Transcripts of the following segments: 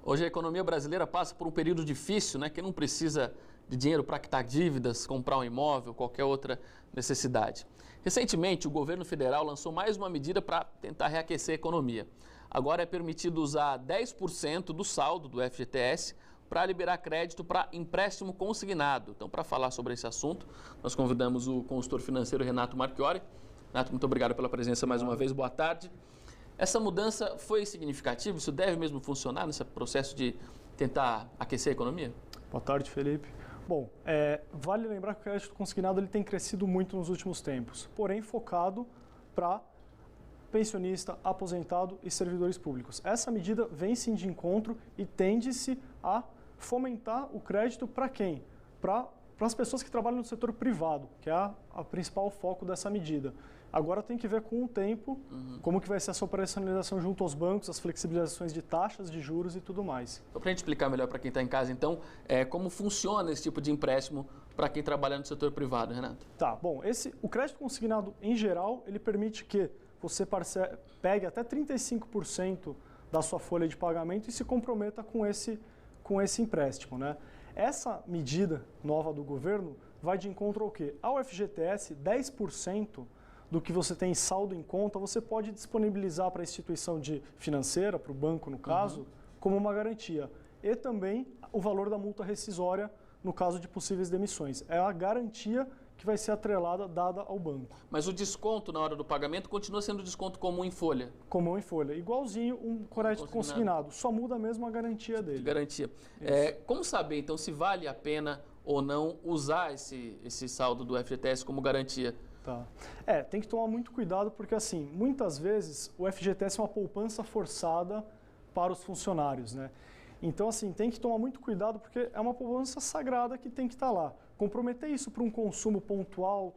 Hoje a economia brasileira passa por um período difícil, né, que não precisa de dinheiro para quitar dívidas, comprar um imóvel, qualquer outra necessidade. Recentemente, o governo federal lançou mais uma medida para tentar reaquecer a economia. Agora é permitido usar 10% do saldo do FGTS para liberar crédito para empréstimo consignado. Então, para falar sobre esse assunto, nós convidamos o consultor financeiro Renato Marchiori. Renato, muito obrigado pela presença mais uma vez. Boa tarde. Essa mudança foi significativa? Isso deve mesmo funcionar nesse processo de tentar aquecer a economia? Boa tarde, Felipe. Bom, vale lembrar que o crédito consignado ele tem crescido muito nos últimos tempos, porém focado para pensionista, aposentado e servidores públicos. Essa medida vem sim de encontro e tende-se a fomentar o crédito para quem? Para as pessoas que trabalham no setor privado, que é a principal foco dessa medida. Agora tem que ver com o tempo, como que vai ser essa operacionalização junto aos bancos, as flexibilizações de taxas de juros e tudo mais. Então, para a gente explicar melhor para quem está em casa, então, como funciona esse tipo de empréstimo para quem trabalha no setor privado, Renato? Tá, bom, o crédito consignado em geral, ele permite que você pegue até 35% da sua folha de pagamento e se comprometa com esse empréstimo, né? Essa medida nova do governo vai de encontro ao quê? Ao FGTS, 10% do que você tem em saldo em conta, você pode disponibilizar para a instituição financeira, para o banco no caso, como uma garantia. E também o valor da multa rescisória no caso de possíveis demissões. É a garantia que vai ser atrelada, dada ao banco. Mas o desconto na hora do pagamento continua sendo desconto comum em folha? Comum em folha. Igualzinho um crédito consignado. Só muda mesmo a garantia dele. De garantia. Como saber, então, se vale a pena ou não usar esse saldo do FGTS como garantia? Tá. Tem que tomar muito cuidado porque, assim, muitas vezes o FGTS é uma poupança forçada para os funcionários, né? Então, assim, tem que tomar muito cuidado porque é uma poupança sagrada que tem que estar lá. Comprometer isso para um consumo pontual,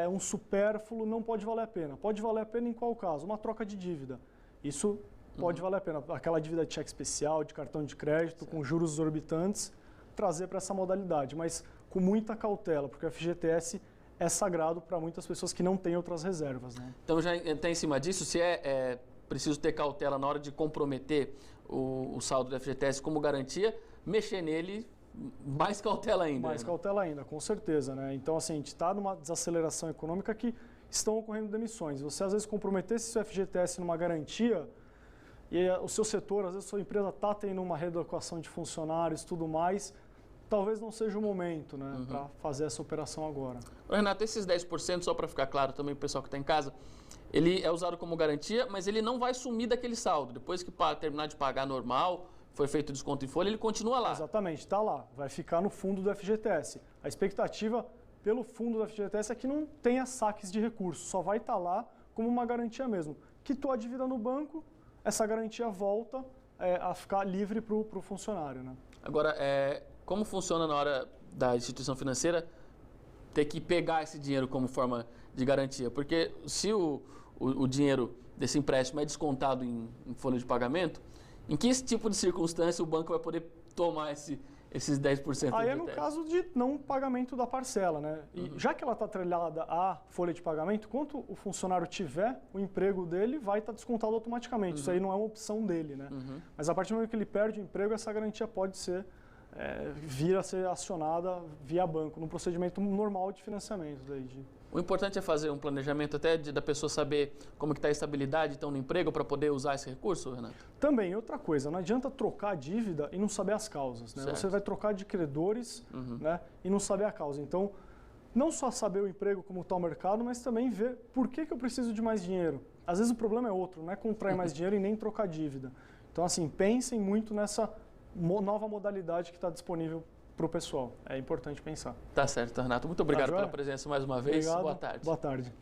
um supérfluo, não pode valer a pena. Pode valer a pena em qual caso? Uma troca de dívida. Isso pode valer a pena. Aquela dívida de cheque especial, de cartão de crédito, certo, com juros exorbitantes, trazer para essa modalidade, mas com muita cautela, porque o FGTS é sagrado para muitas pessoas que não têm outras reservas, né? Então, já está em cima disso, se preciso ter cautela na hora de comprometer o saldo do FGTS como garantia, mexer nele, mais cautela ainda. Mais cautela ainda, com certeza, né? Então, assim, a gente está numa desaceleração econômica que estão ocorrendo demissões. Você, às vezes, comprometesse seu FGTS numa garantia e o seu setor, às vezes, a sua empresa está tendo uma readequação de funcionários e tudo mais, talvez não seja o momento, né, para fazer essa operação agora. Renato, esses 10%, só para ficar claro também para o pessoal que está em casa, ele é usado como garantia, mas ele não vai sumir daquele saldo. Depois que terminar de pagar normal, foi feito desconto em folha, ele continua lá. Exatamente, está lá. Vai ficar no fundo do FGTS. A expectativa pelo fundo do FGTS é que não tenha saques de recursos, só vai estar lá como uma garantia mesmo. Quitou a dívida no banco, essa garantia volta a ficar livre para o funcionário, né? Agora, como funciona na hora da instituição financeira ter que pegar esse dinheiro como forma de garantia? Porque se o dinheiro desse empréstimo é descontado em folha de pagamento, em que tipo de circunstância o banco vai poder tomar esses 10%? Aí é no caso de não pagamento da parcela, né? E já que ela está atrelada à folha de pagamento, quanto o funcionário tiver, o emprego dele vai estar descontado automaticamente. Isso aí não é uma opção dele, né? Mas a partir do momento que ele perde o emprego, essa garantia pode vir a ser acionada via banco, num procedimento normal de financiamento. O importante é fazer um planejamento até da pessoa saber como que está a estabilidade então, no emprego para poder usar esse recurso, Renato? Também, outra coisa, não adianta trocar a dívida e não saber as causas, né? Você vai trocar de credores, né, e não saber a causa. Então, não só saber o emprego, como está o mercado, mas também ver por que eu preciso de mais dinheiro. Às vezes o problema é outro, não é contrair mais dinheiro e nem trocar dívida. Então, assim, pensem muito nessa nova modalidade que está disponível para o pessoal. É importante pensar. Tá certo, Renato. Muito obrigado pela presença mais uma vez. Obrigado. Boa tarde. Boa tarde.